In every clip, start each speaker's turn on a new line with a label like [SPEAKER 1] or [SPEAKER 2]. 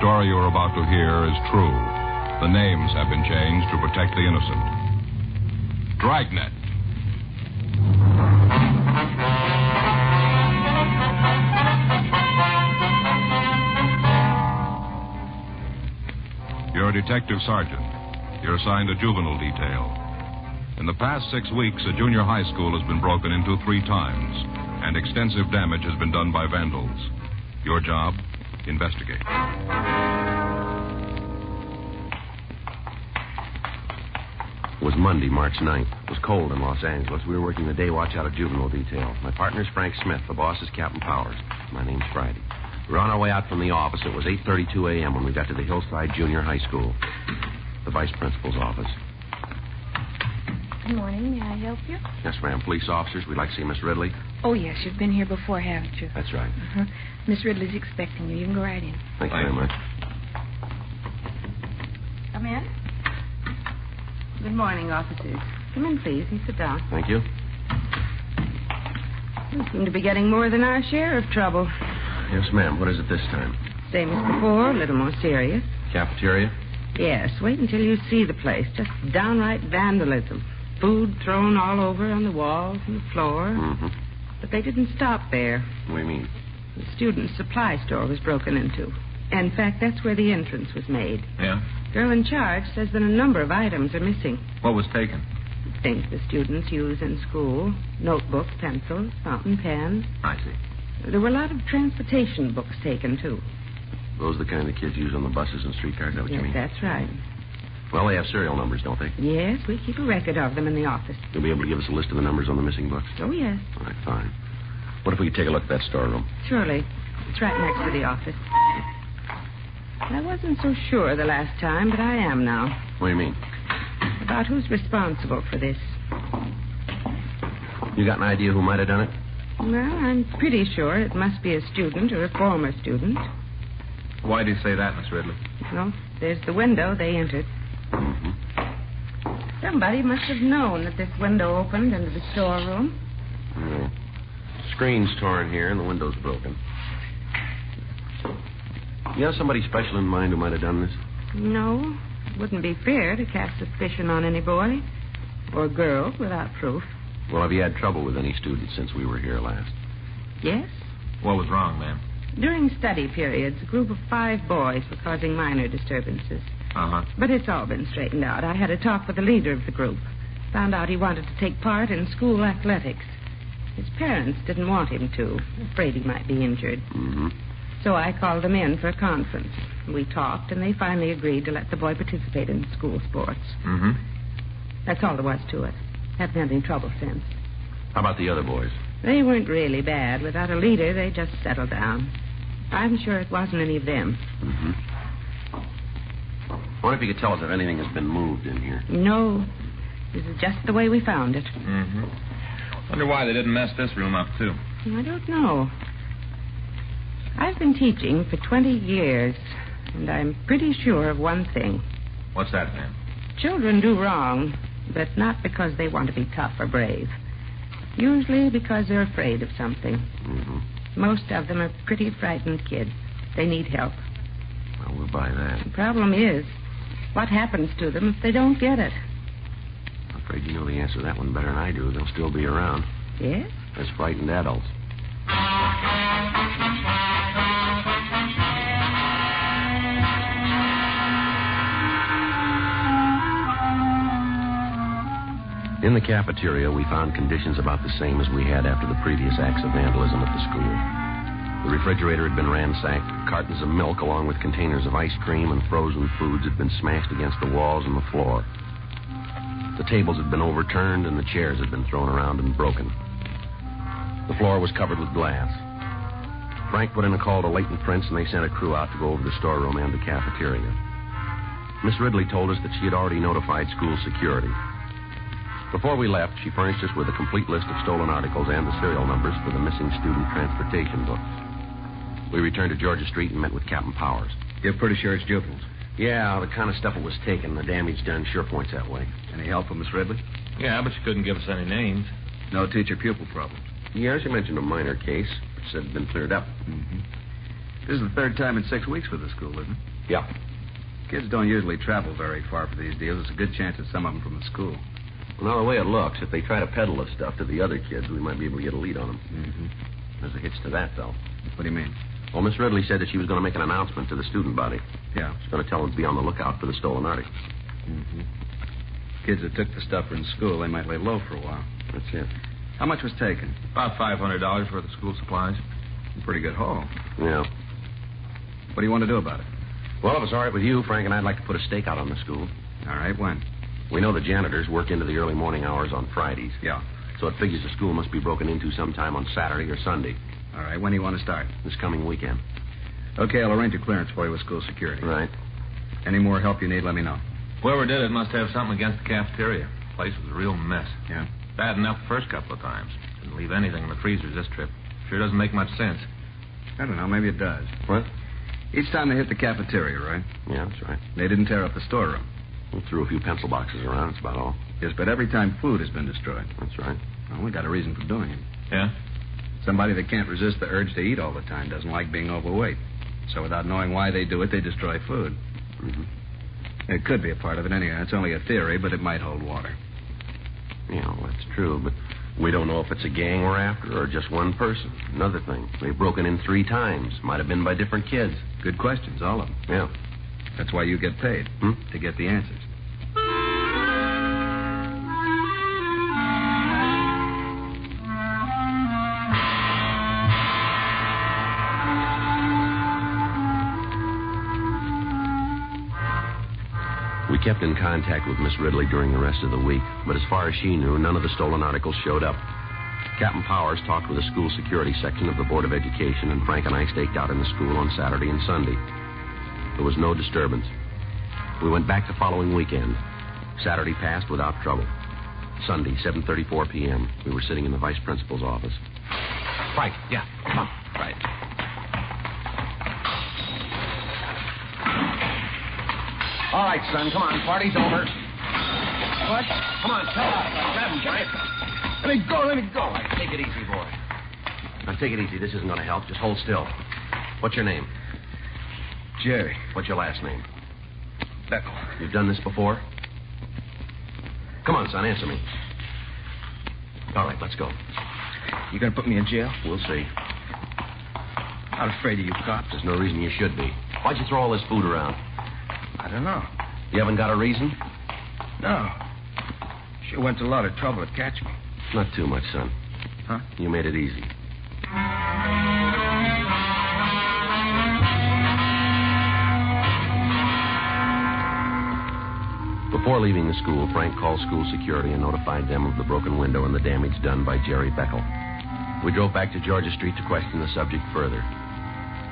[SPEAKER 1] story you are about to hear is true. The names have been changed to protect the innocent. Dragnet. You're a detective sergeant. You're assigned a juvenile detail. In the past 6 weeks, a junior high school has been broken into 3 times, and extensive damage has been done by vandals. Your job? Investigate.
[SPEAKER 2] It was Monday, March 9th. It was cold in Los Angeles. We were working the day watch out of juvenile detail. My partner's Frank Smith. The boss is Captain Powers. My name's Friday. We were on our way out from the office. It was 8:32 a.m. when we got to the Hillside Junior High School. The vice principal's office.
[SPEAKER 3] Good morning. May I help you?
[SPEAKER 2] Yes, ma'am. Police officers. We'd like to see Miss Ridley.
[SPEAKER 3] Oh, yes. You've been here before, haven't you?
[SPEAKER 2] That's right.
[SPEAKER 3] Uh-huh. Miss Ridley's expecting you. You can go right in.
[SPEAKER 2] Thank you very much.
[SPEAKER 3] Come in. Good morning, officers. Come in, please, and sit down.
[SPEAKER 2] Thank you.
[SPEAKER 3] We seem to be getting more than our share of trouble.
[SPEAKER 2] Yes, ma'am. What is it this time?
[SPEAKER 3] Same as before, a little more serious.
[SPEAKER 2] Cafeteria?
[SPEAKER 3] Yes, wait until you see the place. Just downright vandalism. Food thrown all over on the walls and the floor.
[SPEAKER 2] Mm-hmm.
[SPEAKER 3] But they didn't stop there.
[SPEAKER 2] What do you mean?
[SPEAKER 3] The student's supply store was broken into. In fact, that's where the entrance was made.
[SPEAKER 4] Yeah?
[SPEAKER 3] Girl in charge says that a number of items are missing.
[SPEAKER 4] What was taken?
[SPEAKER 3] Things the students use in school. Notebooks, pencils, fountain pens.
[SPEAKER 4] I see.
[SPEAKER 3] There were a lot of transportation books taken, too.
[SPEAKER 2] Those are the kind the kids use on the buses and streetcars, is that what you mean?
[SPEAKER 3] That's right.
[SPEAKER 2] Well, they have serial numbers, don't they?
[SPEAKER 3] Yes, we keep a record of them in the office.
[SPEAKER 2] You'll be able to give us a list of the numbers on the missing books?
[SPEAKER 3] Oh, yes.
[SPEAKER 2] All right, fine. What if we could take a look at that storeroom?
[SPEAKER 3] Surely. It's right next to the office. I wasn't so sure the last time, but I am now.
[SPEAKER 2] What do you mean?
[SPEAKER 3] About who's responsible for this.
[SPEAKER 2] You got an idea who might have done it?
[SPEAKER 3] Well, I'm pretty sure it must be a student or a former student.
[SPEAKER 4] Why do you say that, Miss Ridley?
[SPEAKER 3] No, there's the window they entered.
[SPEAKER 2] Mm-hmm.
[SPEAKER 3] Somebody must have known that this window opened into the storeroom.
[SPEAKER 2] Yeah. Screen's torn here and the window's broken. You have somebody special in mind who might have done this?
[SPEAKER 3] No. It wouldn't be fair to cast suspicion on any boy or girl without proof.
[SPEAKER 2] Well, have you had trouble with any students since we were here last?
[SPEAKER 3] Yes.
[SPEAKER 4] What was wrong, ma'am?
[SPEAKER 3] During study periods, a group of 5 boys were causing minor disturbances.
[SPEAKER 4] Uh-huh.
[SPEAKER 3] But it's all been straightened out. I had a talk with the leader of the group. Found out he wanted to take part in school athletics. His parents didn't want him to, afraid he might be injured.
[SPEAKER 2] Mm-hmm.
[SPEAKER 3] So I called them in for a conference. We talked, and they finally agreed to let the boy participate in school sports.
[SPEAKER 4] Mm-hmm.
[SPEAKER 3] That's all there was to it. Haven't had any trouble since.
[SPEAKER 2] How about the other boys?
[SPEAKER 3] They weren't really bad. Without a leader, they just settled down. I'm sure it wasn't any of them.
[SPEAKER 2] Mm-hmm. I wonder if you could tell us if anything has been moved in here.
[SPEAKER 3] No. This is just the way we found it.
[SPEAKER 4] Mm-hmm. Wonder why they didn't mess this room up, too.
[SPEAKER 3] I don't know. I've been teaching for 20 years, and I'm pretty sure of one thing.
[SPEAKER 4] What's that, ma'am?
[SPEAKER 3] Children do wrong, but not because they want to be tough or brave. Usually because they're afraid of something.
[SPEAKER 2] Mm-hmm.
[SPEAKER 3] Most of them are pretty frightened kids. They need help.
[SPEAKER 2] Well, we'll buy that.
[SPEAKER 3] The problem is, what happens to them if they don't get it?
[SPEAKER 2] I'm afraid you know the answer to that one better than I do. They'll still be around.
[SPEAKER 3] Yes?
[SPEAKER 2] As frightened adults. In the cafeteria, we found conditions about the same as we had after the previous acts of vandalism at the school. The refrigerator had been ransacked. Cartons of milk, along with containers of ice cream and frozen foods, had been smashed against the walls and the floor. The tables had been overturned, and the chairs had been thrown around and broken. The floor was covered with glass. Frank put in a call to Leighton Prince, and they sent a crew out to go over the storeroom and the cafeteria. Miss Ridley told us that she had already notified school security. Before we left, she furnished us with a complete list of stolen articles and the serial numbers for the missing student transportation books. We returned to Georgia Street and met with Captain Powers.
[SPEAKER 4] You're pretty sure it's juveniles?
[SPEAKER 2] Yeah, the kind of stuff that was taken. The damage done sure points that way.
[SPEAKER 4] Any help from Miss Ridley? Yeah, but she couldn't give us any names. No teacher-pupil problem.
[SPEAKER 2] Yeah, she mentioned a minor case, which said had been cleared up.
[SPEAKER 4] Mm-hmm. This is the 3rd time in 6 weeks for the school, isn't it?
[SPEAKER 2] Yeah.
[SPEAKER 5] Kids don't usually travel very far for these deals. It's a good chance that some of them from the school.
[SPEAKER 2] Well, now, the way it looks, if they try to peddle this stuff to the other kids, we might be able to get a lead on them.
[SPEAKER 5] Mm-hmm.
[SPEAKER 2] There's a hitch to that, though.
[SPEAKER 5] What do you mean?
[SPEAKER 2] Well, Miss Ridley said that she was going to make an announcement to the student body.
[SPEAKER 5] Yeah.
[SPEAKER 2] She's going to tell them to be on the lookout for the stolen article.
[SPEAKER 5] Mm-hmm. Kids that took the stuff in school, they might lay low for a while.
[SPEAKER 2] That's it.
[SPEAKER 5] How much was taken?
[SPEAKER 4] About $500 worth of school supplies.
[SPEAKER 5] A pretty good haul.
[SPEAKER 2] Yeah.
[SPEAKER 5] What do you want to do about it?
[SPEAKER 2] Well, if it's all right with you, Frank and I'd like to put a stake out on the school.
[SPEAKER 5] All right, when?
[SPEAKER 2] We know the janitors work into the early morning hours on Fridays.
[SPEAKER 5] Yeah.
[SPEAKER 2] So it figures the school must be broken into sometime on Saturday or Sunday.
[SPEAKER 5] All right, when do you want to start?
[SPEAKER 2] This coming weekend.
[SPEAKER 5] Okay, I'll arrange a clearance for you with school security.
[SPEAKER 2] Right.
[SPEAKER 5] Any more help you need, let me know.
[SPEAKER 4] Whoever did it must have something against the cafeteria. The place was a real mess.
[SPEAKER 5] Yeah?
[SPEAKER 4] Bad enough the first couple of times. Didn't leave anything in the freezers this trip. Sure doesn't make much sense.
[SPEAKER 5] I don't know, maybe it does.
[SPEAKER 2] What?
[SPEAKER 5] Each time they hit the cafeteria, right?
[SPEAKER 2] Yeah, that's right.
[SPEAKER 5] They didn't tear up the storeroom.
[SPEAKER 2] We threw a few pencil boxes around, that's about all.
[SPEAKER 5] Yes, but every time food has been destroyed.
[SPEAKER 2] That's right.
[SPEAKER 5] Well, we got a reason for doing it.
[SPEAKER 4] Yeah?
[SPEAKER 5] Somebody that can't resist the urge to eat all the time doesn't like being overweight. So without knowing why they do it, they destroy food.
[SPEAKER 2] Mm-hmm.
[SPEAKER 5] It could be a part of it anyway. It's only a theory, but it might hold water.
[SPEAKER 2] Yeah, well, that's true, but we don't know if it's a gang we're after or just one person. Another thing, they've broken in 3 times. Might have been by different kids.
[SPEAKER 5] Good questions, all of them.
[SPEAKER 2] Yeah.
[SPEAKER 5] That's why you get paid, to get the answers.
[SPEAKER 2] We kept in contact with Miss Ridley during the rest of the week, but as far as she knew, none of the stolen articles showed up. Captain Powers talked with the school security section of the Board of Education, and Frank and I staked out in the school on Saturday and Sunday. There was no disturbance. We went back the following weekend. Saturday passed without trouble. Sunday, 7:34 p.m., we were sitting in the vice principal's office.
[SPEAKER 4] Frank, yeah. Come on.
[SPEAKER 2] Right. All right, son, come on. Party's over.
[SPEAKER 5] What?
[SPEAKER 2] Come on, tell us. Grab him, Johnny.
[SPEAKER 5] Let me go, let me go.
[SPEAKER 2] All right, take it easy, boy. Now, take it easy. This isn't going to help. Just hold still. What's your name?
[SPEAKER 5] Jerry.
[SPEAKER 2] What's your last name?
[SPEAKER 5] Beckel.
[SPEAKER 2] You've done this before? Come on, son, answer me. All right, let's go.
[SPEAKER 5] You gonna put me in jail?
[SPEAKER 2] We'll see.
[SPEAKER 5] Not afraid of you cops.
[SPEAKER 2] There's no reason you should be. Why'd you throw all this food around?
[SPEAKER 5] I don't know.
[SPEAKER 2] You haven't got a reason?
[SPEAKER 5] No. Sure went to a lot of trouble to catch me.
[SPEAKER 2] Not too much, son.
[SPEAKER 5] Huh?
[SPEAKER 2] You made it easy. Before leaving the school, Frank called school security and notified them of the broken window and the damage done by Jerry Beckel. We drove back to Georgia Street to question the subject further.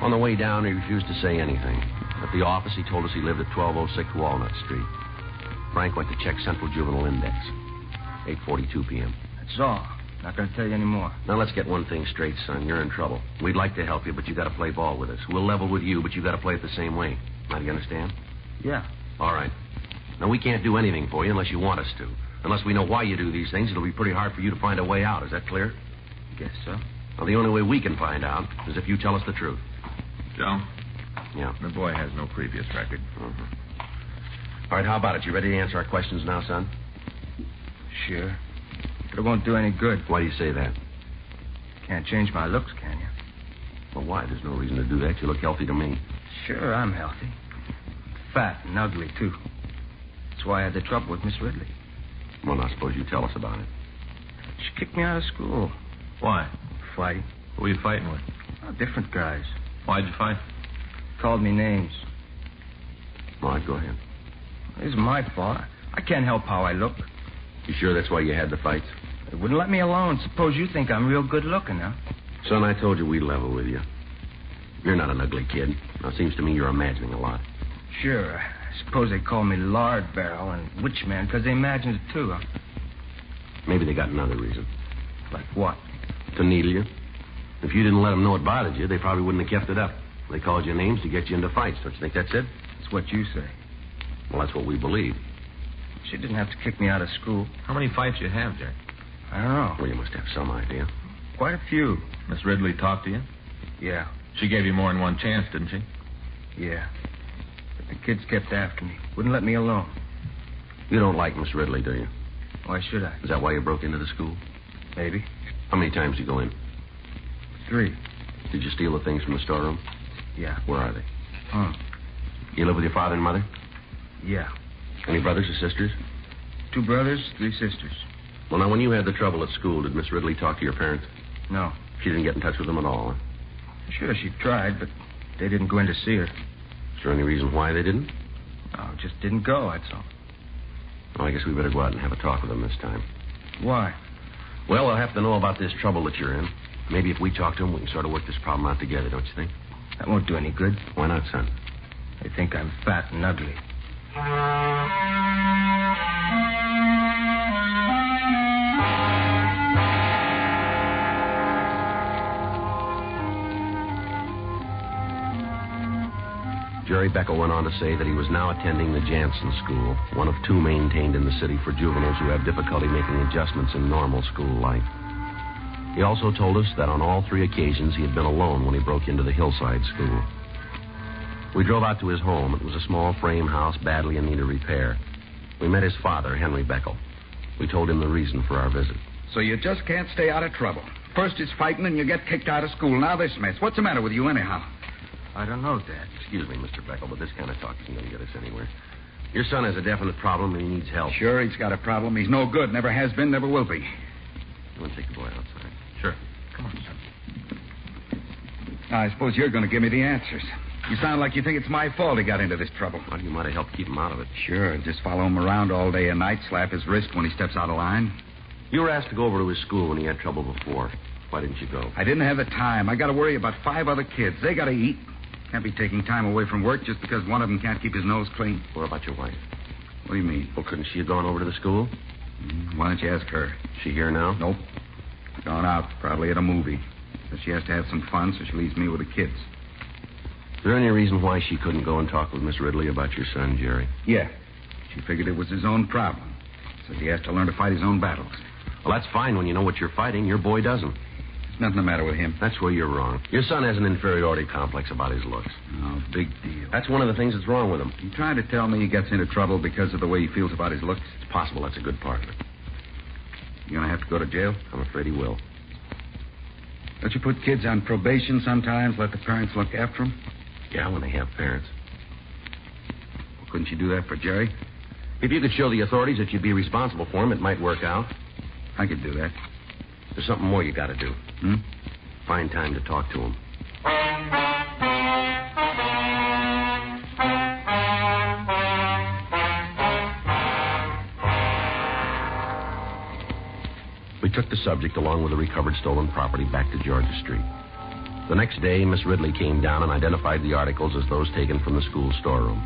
[SPEAKER 2] On the way down, he refused to say anything. At the office, he told us he lived at 1206 Walnut Street. Frank went to check Central Juvenile Index. 8:42 p.m.
[SPEAKER 5] That's all. Not going to tell you any more.
[SPEAKER 2] Now, let's get one thing straight, son. You're in trouble. We'd like to help you, but you got to play ball with us. We'll level with you, but you got to play it the same way. Now, do you understand?
[SPEAKER 5] Yeah.
[SPEAKER 2] All right. Now, we can't do anything for you unless you want us to. Unless we know why you do these things, it'll be pretty hard for you to find a way out. Is that clear?
[SPEAKER 5] Guess so.
[SPEAKER 2] Well, the only way we can find out is if you tell us the truth.
[SPEAKER 4] Joe?
[SPEAKER 2] Yeah.
[SPEAKER 4] The boy has no previous record.
[SPEAKER 2] All right, how about it? You ready to answer our questions now, son?
[SPEAKER 5] Sure. But it won't do any good.
[SPEAKER 2] Why do you say that?
[SPEAKER 5] Can't change my looks, can you?
[SPEAKER 2] Well, why? There's no reason to do that. You look healthy to me.
[SPEAKER 5] Sure, I'm healthy. Fat and ugly, too. That's why I had the trouble with Miss Ridley.
[SPEAKER 2] Well, now, suppose you tell us about it.
[SPEAKER 5] She kicked me out of school.
[SPEAKER 4] Why?
[SPEAKER 5] Fighting.
[SPEAKER 4] Who were you fighting with?
[SPEAKER 5] Oh, different guys.
[SPEAKER 4] Why'd you fight?
[SPEAKER 5] Called me names.
[SPEAKER 2] All right, go ahead.
[SPEAKER 5] It isn't my fault. I can't help how I look.
[SPEAKER 2] You sure that's why you had the fights?
[SPEAKER 5] They wouldn't let me alone. Suppose you think I'm real good looking, huh?
[SPEAKER 2] Son, I told you we'd level with you. You're not an ugly kid. Now, it seems to me you're imagining a lot.
[SPEAKER 5] Sure. I suppose they call me Lard Barrel and Witchman because they imagined it, too, huh?
[SPEAKER 2] Maybe they got another reason.
[SPEAKER 5] Like what?
[SPEAKER 2] To needle you. If you didn't let them know it bothered you, they probably wouldn't have kept it up. They called you names to get you into fights. Don't you think that's it?
[SPEAKER 5] That's what you say.
[SPEAKER 2] Well, that's what we believe.
[SPEAKER 5] She didn't have to kick me out of school.
[SPEAKER 4] How many fights you have, Jerry?
[SPEAKER 5] I don't know.
[SPEAKER 2] Well, you must have some idea.
[SPEAKER 5] Quite a few.
[SPEAKER 4] Miss Ridley talked to you?
[SPEAKER 5] Yeah.
[SPEAKER 4] She gave you more than one chance, didn't she?
[SPEAKER 5] Yeah.
[SPEAKER 6] The kids kept after me. Wouldn't let me alone.
[SPEAKER 2] You don't like Miss Ridley, do you?
[SPEAKER 6] Why should I?
[SPEAKER 2] Is that why you broke into the school?
[SPEAKER 6] Maybe.
[SPEAKER 2] How many times did you go in?
[SPEAKER 6] 3.
[SPEAKER 2] Did you steal the things from the storeroom?
[SPEAKER 6] Yeah.
[SPEAKER 2] Where are they?
[SPEAKER 6] Huh.
[SPEAKER 2] You live with your father and mother?
[SPEAKER 6] Yeah.
[SPEAKER 2] Any brothers or sisters?
[SPEAKER 6] 2 brothers, 3 sisters.
[SPEAKER 2] Well, now, when you had the trouble at school, did Miss Ridley talk to your parents?
[SPEAKER 6] No.
[SPEAKER 2] She didn't get in touch with them at all, huh?
[SPEAKER 6] Sure, she tried, but they didn't go in to see her.
[SPEAKER 2] Is there any reason why they didn't?
[SPEAKER 6] No, just didn't go, that's all.
[SPEAKER 2] Well, I guess we better go out and have a talk with them this time.
[SPEAKER 6] Why?
[SPEAKER 2] Well, they'll have to know about this trouble that you're in. Maybe if we talk to them, we can sort of work this problem out together, don't you think?
[SPEAKER 6] That won't do any good.
[SPEAKER 2] Why not, son?
[SPEAKER 6] They think I'm fat and ugly.
[SPEAKER 2] Jerry Beckel went on to say that he was now attending the Jansen School, one of 2 maintained in the city for juveniles who have difficulty making adjustments in normal school life. He also told us that on all 3 occasions he had been alone when he broke into the Hillside School. We drove out to his home. It was a small frame house badly in need of repair. We met his father, Henry Beckel. We told him the reason for our visit.
[SPEAKER 7] So you just can't stay out of trouble. First it's fighting and you get kicked out of school. Now this mess. What's the matter with you anyhow?
[SPEAKER 6] I don't know, Dad.
[SPEAKER 2] Excuse me, Mr. Beckel, but this kind of talk isn't going to get us anywhere. Your son has a definite problem and he needs help.
[SPEAKER 7] Sure, he's got a problem. He's no good. Never has been, never will be.
[SPEAKER 2] You want to take the boy outside?
[SPEAKER 4] Sure. Come on, son.
[SPEAKER 7] Now, I suppose you're going to give me the answers. You sound like you think it's my fault he got into this trouble.
[SPEAKER 2] Well, you might have helped keep him out of it.
[SPEAKER 7] Sure, just follow him around all day and night, slap his wrist when he steps out of line.
[SPEAKER 2] You were asked to go over to his school when he had trouble before. Why didn't you go?
[SPEAKER 7] I didn't have the time. I got to worry about 5 other kids. They got to eat. Can't be taking time away from work just because one of them can't keep his nose clean.
[SPEAKER 2] What about your wife?
[SPEAKER 7] What do you mean?
[SPEAKER 2] Well, couldn't she have gone over to the school?
[SPEAKER 7] Why don't you ask her?
[SPEAKER 2] Is she here now?
[SPEAKER 7] Nope. Gone out, probably at a movie. But she has to have some fun, so she leaves me with the kids.
[SPEAKER 2] Is there any reason why she couldn't go and talk with Miss Ridley about your son, Jerry?
[SPEAKER 7] Yeah. She figured it was his own problem. Says he has to learn to fight his own battles.
[SPEAKER 2] Well, that's fine when you know what you're fighting. Your boy doesn't.
[SPEAKER 7] There's nothing the matter with him.
[SPEAKER 2] That's where you're wrong. Your son has an inferiority complex about his looks.
[SPEAKER 7] Oh, big deal.
[SPEAKER 2] That's one of the things that's wrong with him.
[SPEAKER 7] You trying to tell me he gets into trouble because of the way he feels about his looks?
[SPEAKER 2] It's possible that's a good part of it.
[SPEAKER 7] You gonna have to go to jail?
[SPEAKER 2] I'm afraid he will.
[SPEAKER 7] Don't you put kids on probation sometimes, let the parents look after them?
[SPEAKER 2] Yeah, when they have parents.
[SPEAKER 7] Well, couldn't you do that for Jerry?
[SPEAKER 2] If you could show the authorities that you'd be responsible for him, it might work out.
[SPEAKER 7] I could do that.
[SPEAKER 2] There's something more you got to do. Find time to talk to him. We took the subject along with the recovered stolen property back to Georgia Street. The next day, Miss Ridley came down and identified the articles as those taken from the school storeroom.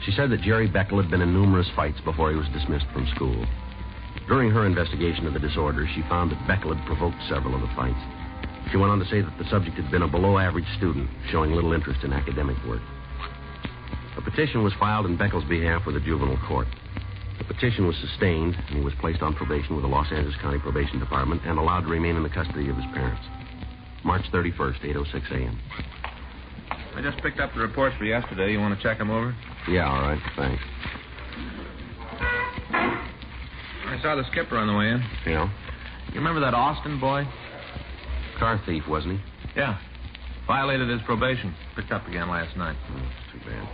[SPEAKER 2] She said that Jerry Beckel had been in numerous fights before he was dismissed from school. During her investigation of the disorder, she found that Beckel had provoked several of the fights. She went on to say that the subject had been a below-average student, showing little interest in academic work. A petition was filed in Beckel's behalf with the juvenile court. The petition was sustained, and he was placed on probation with the Los Angeles County Probation Department and allowed to remain in the custody of his parents. March 31st, 8:06 a.m.
[SPEAKER 4] I just picked up the reports for yesterday. You want to check them over?
[SPEAKER 2] Yeah, all right. Thanks.
[SPEAKER 4] I saw the skipper on the way in.
[SPEAKER 2] Yeah?
[SPEAKER 4] You remember that Austin boy?
[SPEAKER 2] Car thief, wasn't he?
[SPEAKER 4] Yeah. Violated his probation. Picked up again last night.
[SPEAKER 2] Oh, too bad.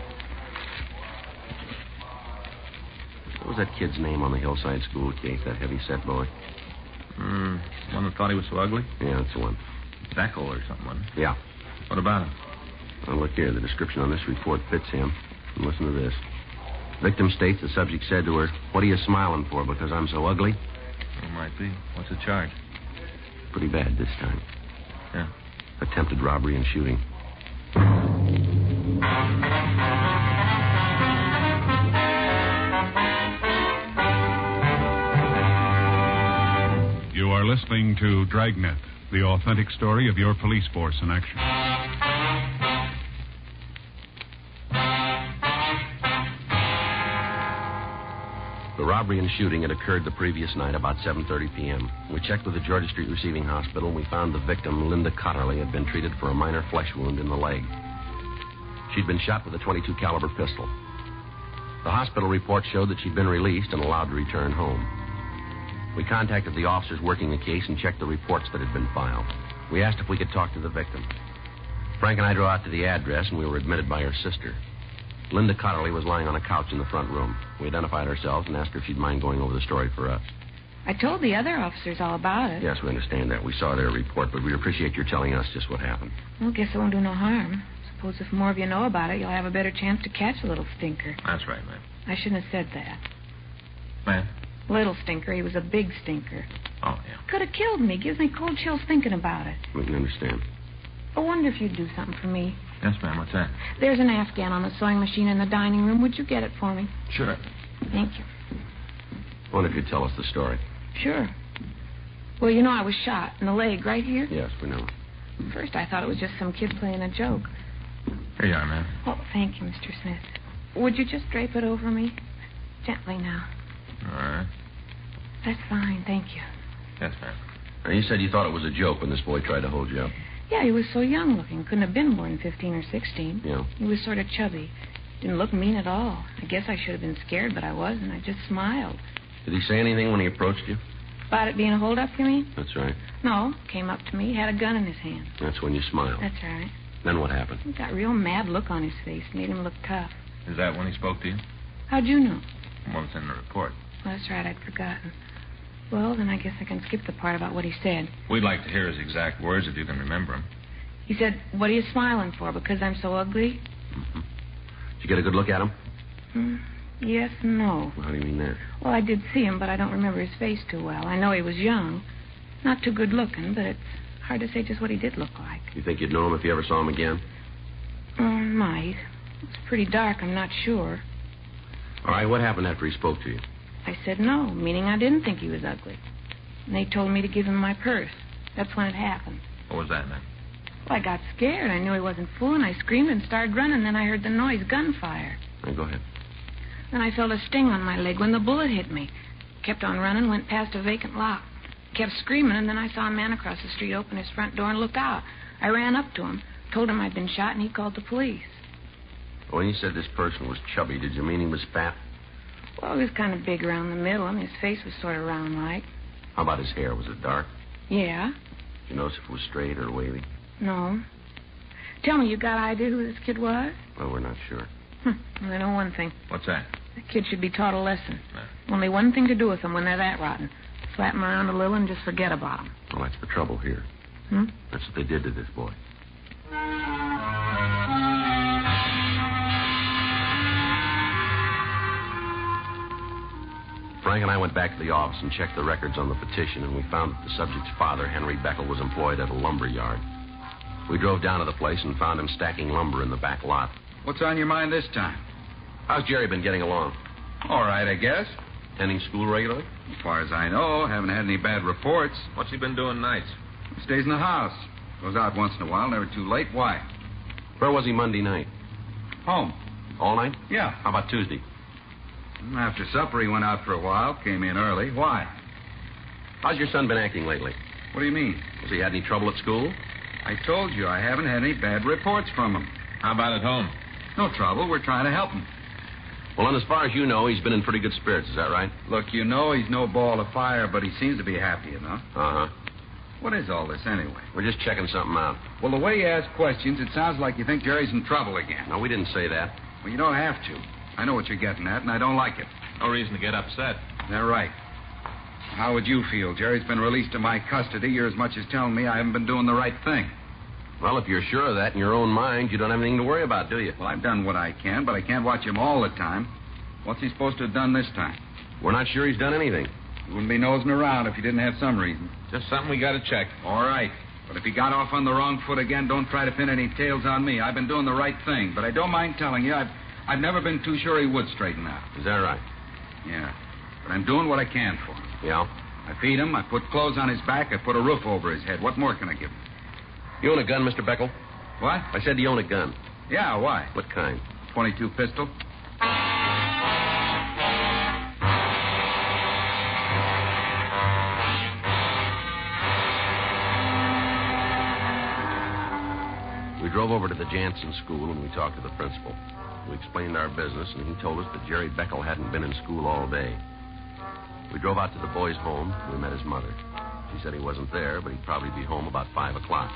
[SPEAKER 2] What was that kid's name on the Hillside School case, that heavy-set boy?
[SPEAKER 4] One that thought he was so ugly?
[SPEAKER 2] Yeah, that's the one.
[SPEAKER 4] Beckel or something, wasn't it?
[SPEAKER 2] Yeah.
[SPEAKER 4] What about him?
[SPEAKER 2] Well, look here. The description on this report fits him. And listen to this. Victim states the subject said to her, "What are you smiling for, because I'm so ugly?"
[SPEAKER 4] It might be. What's the charge?
[SPEAKER 2] Pretty bad this time.
[SPEAKER 4] Yeah.
[SPEAKER 2] Attempted robbery and shooting.
[SPEAKER 8] You are listening to Dragnet, the authentic story of your police force in action.
[SPEAKER 2] The robbery and shooting had occurred the previous night about 7:30 p.m. We checked with the Georgia Street Receiving Hospital, and we found the victim, Linda Cotterly, had been treated for a minor flesh wound in the leg. She'd been shot with a .22 caliber pistol. The hospital report showed that she'd been released and allowed to return home. We contacted the officers working the case and checked the reports that had been filed. We asked if we could talk to the victim. Frank and I drove out to the address, and we were admitted by her sister. Linda Cotterly was lying on a couch in the front room. We identified ourselves and asked her if she'd mind going over the story for us.
[SPEAKER 9] I told the other officers all about it.
[SPEAKER 2] Yes, we understand that. We saw their report, but we'd appreciate your telling us just what happened.
[SPEAKER 9] Well, guess it won't do no harm. Suppose if more of you know about it, you'll have a better chance to catch a little stinker.
[SPEAKER 4] That's right, ma'am.
[SPEAKER 9] I shouldn't have said that.
[SPEAKER 4] Ma'am?
[SPEAKER 9] Little stinker. He was a big stinker.
[SPEAKER 4] Oh, yeah.
[SPEAKER 9] Could have killed me. Gives me cold chills thinking about it.
[SPEAKER 2] We can understand.
[SPEAKER 9] I wonder if you'd do something for me.
[SPEAKER 4] Yes, ma'am. What's that?
[SPEAKER 9] There's an Afghan on the sewing machine in the dining room. Would you get it for me?
[SPEAKER 4] Sure.
[SPEAKER 9] Thank you.
[SPEAKER 2] I wonder if you'd tell us the story.
[SPEAKER 9] Sure. Well, you know I was shot in the leg right here.
[SPEAKER 2] Yes, we know.
[SPEAKER 9] First, I thought it was just some kid playing a joke.
[SPEAKER 4] Here you are, ma'am.
[SPEAKER 9] Oh, thank you, Mr. Smith. Would you just drape it over me? Gently now.
[SPEAKER 4] All right.
[SPEAKER 9] That's fine, thank you.
[SPEAKER 4] Yes, ma'am.
[SPEAKER 2] Now, you said you thought it was a joke when this boy tried to hold you up.
[SPEAKER 9] Yeah, he was so young looking. Couldn't have been more than 15 or 16.
[SPEAKER 2] Yeah.
[SPEAKER 9] He was sort of chubby. Didn't look mean at all. I guess I should have been scared, but I wasn't. I just smiled.
[SPEAKER 2] Did he say anything when he approached you?
[SPEAKER 9] About it being a holdup, you mean?
[SPEAKER 2] That's right.
[SPEAKER 9] No. Came up to me, had a gun in his hand.
[SPEAKER 2] That's when you smiled.
[SPEAKER 9] That's right.
[SPEAKER 2] Then what happened?
[SPEAKER 9] He got a real mad look on his face. Made him look tough.
[SPEAKER 4] Is that when he spoke to you?
[SPEAKER 9] How'd you know?
[SPEAKER 4] What was in the report?
[SPEAKER 9] Well, that's right. I'd forgotten. Well, then I guess I can skip the part about what he said.
[SPEAKER 4] We'd like to hear his exact words if you can remember them.
[SPEAKER 9] He said, "What are you smiling for? Because I'm so ugly?"
[SPEAKER 2] Mm-hmm. Did you get a good look at him?
[SPEAKER 9] Yes, no.
[SPEAKER 2] Well, how do you mean that?
[SPEAKER 9] Well, I did see him, but I don't remember his face too well. I know he was young. Not too good looking, but it's hard to say just what he did look like.
[SPEAKER 2] You think you'd know him if you ever saw him again?
[SPEAKER 9] Might. It's pretty dark, I'm not sure.
[SPEAKER 2] All right, what happened after he spoke to you?
[SPEAKER 9] I said no, meaning I didn't think he was ugly. And they told me to give him my purse. That's when it happened.
[SPEAKER 4] What was that, ma'am?
[SPEAKER 9] Well, I got scared. I knew he wasn't fooling. I screamed and started running. Then I heard the noise, gunfire.
[SPEAKER 2] All right, go ahead.
[SPEAKER 9] Then I felt a sting on my leg when the bullet hit me. Kept on running, went past a vacant lot. Kept screaming, and then I saw a man across the street open his front door and look out. I ran up to him, told him I'd been shot, and he called the police.
[SPEAKER 2] When you said this person was chubby, did you mean he was fat?
[SPEAKER 9] Well, he was kind of big around the middle, and his face was sort of round-like.
[SPEAKER 2] How about his hair? Was it dark?
[SPEAKER 9] Yeah.
[SPEAKER 2] Did you notice if it was straight or wavy?
[SPEAKER 9] No. Tell me, you got an idea who this kid was?
[SPEAKER 2] Well, we're not sure.
[SPEAKER 9] Well, I know one thing.
[SPEAKER 4] What's that?
[SPEAKER 9] That kid should be taught a lesson.
[SPEAKER 4] No.
[SPEAKER 9] Only one thing to do with them when they're that rotten. Slap them around a little and just forget about them.
[SPEAKER 2] Well, that's the trouble here. That's what they did to this boy. Frank and I went back to the office and checked the records on the petition, and we found that the subject's father, Henry Beckel, was employed at a lumber yard. We drove down to the place and found him stacking lumber in the back lot.
[SPEAKER 7] What's on your mind this time?
[SPEAKER 2] How's Jerry been getting along?
[SPEAKER 7] All right, I guess.
[SPEAKER 2] Attending school regularly?
[SPEAKER 7] As far as I know, haven't had any bad reports.
[SPEAKER 4] What's he been doing nights?
[SPEAKER 7] He stays in the house. Goes out once in a while, never too late. Why?
[SPEAKER 2] Where was he Monday night?
[SPEAKER 7] Home.
[SPEAKER 2] All night?
[SPEAKER 7] Yeah.
[SPEAKER 2] How about Tuesday?
[SPEAKER 7] After supper, he went out for a while, came in early. Why?
[SPEAKER 2] How's your son been acting lately?
[SPEAKER 7] What do you mean?
[SPEAKER 2] Has he had any trouble at school?
[SPEAKER 7] I told you I haven't had any bad reports from him.
[SPEAKER 4] How about at home?
[SPEAKER 7] No trouble. We're trying to help him.
[SPEAKER 2] Well, and as far as you know, he's been in pretty good spirits. Is that right?
[SPEAKER 7] Look, you know he's no ball of fire, but he seems to be happy enough.
[SPEAKER 2] Uh-huh.
[SPEAKER 7] What is all this, anyway?
[SPEAKER 2] We're just checking something out.
[SPEAKER 7] Well, the way you ask questions, it sounds like you think Jerry's in trouble again.
[SPEAKER 2] No, we didn't say that.
[SPEAKER 7] Well, you don't have to. I know what you're getting at, and I don't like it.
[SPEAKER 4] No reason to get upset.
[SPEAKER 7] They're right. How would you feel? Jerry's been released to my custody. You're as much as telling me I haven't been doing the right thing.
[SPEAKER 2] Well, if you're sure of that in your own mind, you don't have anything to worry about, do you?
[SPEAKER 7] Well, I've done what I can, but I can't watch him all the time. What's he supposed to have done this time?
[SPEAKER 2] We're not sure he's done anything.
[SPEAKER 7] He wouldn't be nosing around if he didn't have some reason.
[SPEAKER 4] Just something we got to check.
[SPEAKER 7] All right. But if he got off on the wrong foot again, don't try to pin any tails on me. I've been doing the right thing. But I don't mind telling you, I've never been too sure he would straighten out.
[SPEAKER 2] Is that right?
[SPEAKER 7] Yeah. But I'm doing what I can for him.
[SPEAKER 2] Yeah?
[SPEAKER 7] I feed him. I put clothes on his back. I put a roof over his head. What more can I give him?
[SPEAKER 2] You own a gun, Mr. Beckel?
[SPEAKER 7] What?
[SPEAKER 2] I said you own a gun.
[SPEAKER 7] Yeah, why?
[SPEAKER 2] What kind?
[SPEAKER 7] .22 pistol.
[SPEAKER 2] We We drove over to the Jansen school and we talked to the principal. We explained our business, and he told us that Jerry Beckel hadn't been in school all day. We drove out to the boy's home, and we met his mother. She said he wasn't there, but he'd probably be home about 5 o'clock.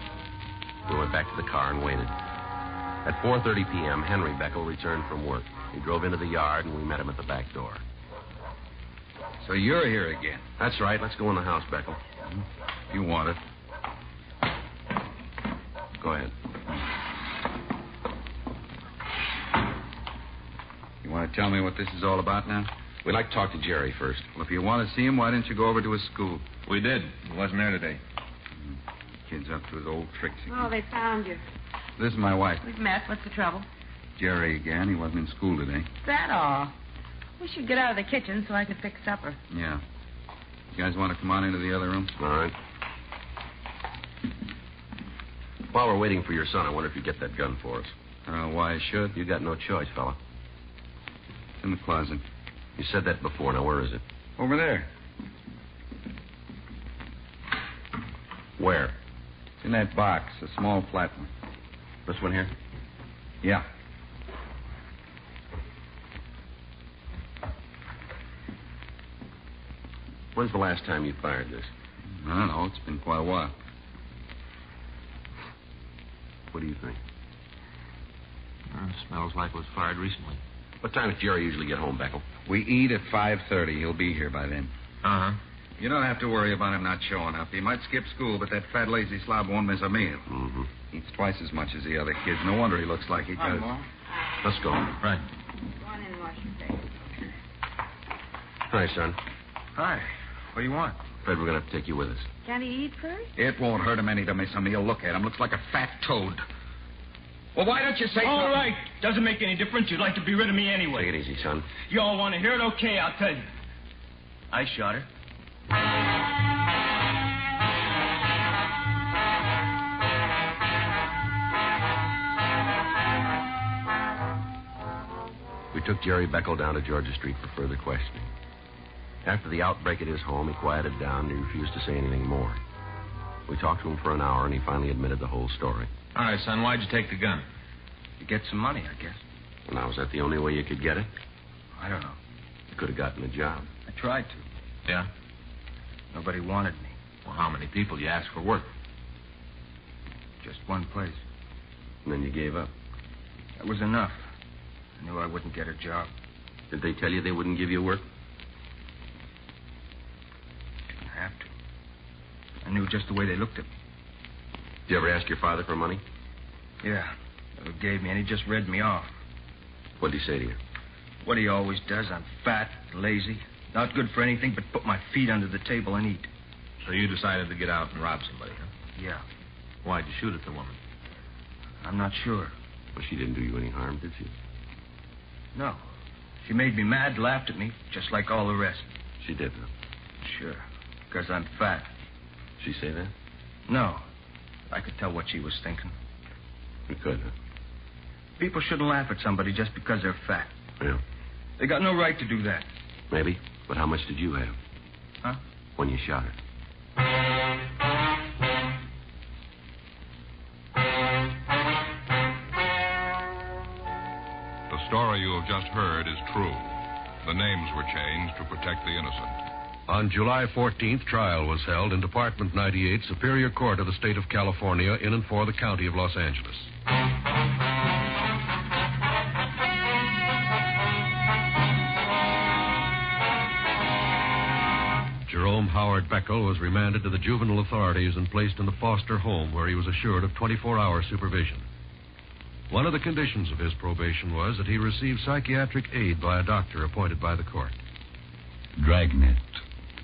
[SPEAKER 2] We went back to the car and waited. At 4:30 p.m., Henry Beckel returned from work. He drove into the yard, and we met him at the back door.
[SPEAKER 7] So you're here again.
[SPEAKER 2] That's right. Let's go in the house, Beckel.
[SPEAKER 7] You want it.
[SPEAKER 2] Go ahead.
[SPEAKER 7] You want to tell me what this is all about now?
[SPEAKER 2] We'd like to talk to Jerry first.
[SPEAKER 7] Well, if you want to see him, why didn't you go over to his school?
[SPEAKER 4] We did. He wasn't there today.
[SPEAKER 7] Kid's up to his old tricks again.
[SPEAKER 3] Oh, they found you.
[SPEAKER 7] This is my wife.
[SPEAKER 3] We've met. What's the trouble?
[SPEAKER 7] Jerry again. He wasn't in school today.
[SPEAKER 3] Is that all? We should get out of the kitchen so I could fix supper.
[SPEAKER 7] Yeah. You guys want to come on into the other room?
[SPEAKER 2] All right. While we're waiting for your son, I wonder if you get that gun for us.
[SPEAKER 7] I don't know why I should.
[SPEAKER 2] You got no choice, fella.
[SPEAKER 7] It's in the closet.
[SPEAKER 2] You said that before. Now, where is it?
[SPEAKER 7] Over there.
[SPEAKER 2] Where?
[SPEAKER 7] It's in that box, a small flat one.
[SPEAKER 2] This one here?
[SPEAKER 7] Yeah.
[SPEAKER 2] When's the last time you fired this?
[SPEAKER 7] I don't know. It's been quite a while.
[SPEAKER 2] What do you think?
[SPEAKER 4] It smells like it was fired recently.
[SPEAKER 2] What time does Jerry usually get home, Beckel?
[SPEAKER 7] We eat at 5:30. He'll be here by then.
[SPEAKER 4] Uh-huh.
[SPEAKER 7] You don't have to worry about him not showing up. He might skip school, but that fat, lazy slob won't miss a meal.
[SPEAKER 2] Mm-hmm.
[SPEAKER 7] Eats twice as much as the other kids. No wonder he looks like he does.
[SPEAKER 2] Let's go.
[SPEAKER 4] Right.
[SPEAKER 3] Go on in and wash your face.
[SPEAKER 2] Hi, son.
[SPEAKER 6] Hi. What do you want?
[SPEAKER 2] Fred, we're going to have to take you with us.
[SPEAKER 3] Can he eat first?
[SPEAKER 7] It won't hurt him any to miss a meal. Look at him. Looks like a fat toad. Well, why don't you say
[SPEAKER 10] All
[SPEAKER 7] something?
[SPEAKER 10] right. Doesn't make any difference. You'd like to be rid of me anyway.
[SPEAKER 2] Take it easy, son.
[SPEAKER 10] You all want to hear it? Okay, I'll tell you. I shot her.
[SPEAKER 2] We took Jerry Beckel down to Georgia Street for further questioning. After the outbreak at his home, he quieted down and he refused to say anything more. We talked to him for an hour, and he finally admitted the whole story.
[SPEAKER 4] All right, son, why'd you take the gun?
[SPEAKER 6] To get some money, I guess.
[SPEAKER 2] And now, was that the only way you could get it?
[SPEAKER 6] I don't know.
[SPEAKER 2] You could have gotten a job.
[SPEAKER 6] I tried to.
[SPEAKER 4] Yeah?
[SPEAKER 6] Nobody wanted me.
[SPEAKER 4] Well, how many people you asked for work?
[SPEAKER 6] Just one place.
[SPEAKER 2] And then you gave up.
[SPEAKER 6] That was enough. I knew I wouldn't get a job.
[SPEAKER 2] Did they tell you they wouldn't give you work?
[SPEAKER 6] Didn't have to. I knew just the way they looked at me.
[SPEAKER 2] Did you ever ask your father for money?
[SPEAKER 6] Yeah. Never gave me, and he just read me off.
[SPEAKER 2] What did he say to you?
[SPEAKER 6] What he always does. I'm fat, lazy, not good for anything but put my feet under the table and eat.
[SPEAKER 4] So you decided to get out and rob somebody, huh?
[SPEAKER 6] Yeah.
[SPEAKER 4] Why'd you shoot at the woman?
[SPEAKER 6] I'm not sure.
[SPEAKER 2] Well, she didn't do you any harm, did she?
[SPEAKER 6] No. She made me mad, laughed at me, just like all the rest.
[SPEAKER 2] She did, huh?
[SPEAKER 6] Sure. Because I'm fat.
[SPEAKER 2] She say that?
[SPEAKER 6] No. I could tell what she was thinking.
[SPEAKER 2] You could, huh?
[SPEAKER 6] People shouldn't laugh at somebody just because they're fat.
[SPEAKER 2] Yeah.
[SPEAKER 6] They got no right to do that.
[SPEAKER 2] Maybe. But how much did you have?
[SPEAKER 6] Huh?
[SPEAKER 2] When you shot her?
[SPEAKER 1] The story you have just heard is true. The names were changed to protect the innocent.
[SPEAKER 11] On July 14th, trial was held in Department 98, Superior Court of the State of California, in and for the County of Los Angeles. Jerome Howard Beckel was remanded to the juvenile authorities and placed in the foster home, where he was assured of 24-hour supervision. One of the conditions of his probation was that he receive psychiatric aid by a doctor appointed by the court.
[SPEAKER 12] Dragnet,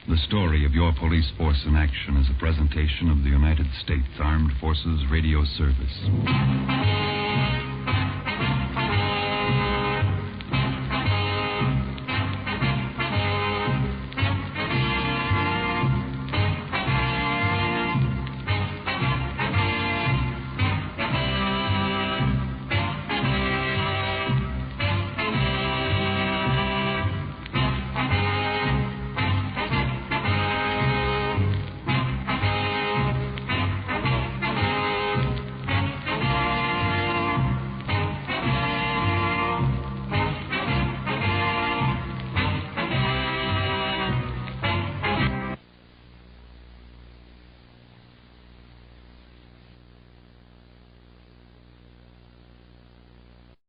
[SPEAKER 12] the story of your police force in action, is a presentation of the United States Armed Forces Radio Service.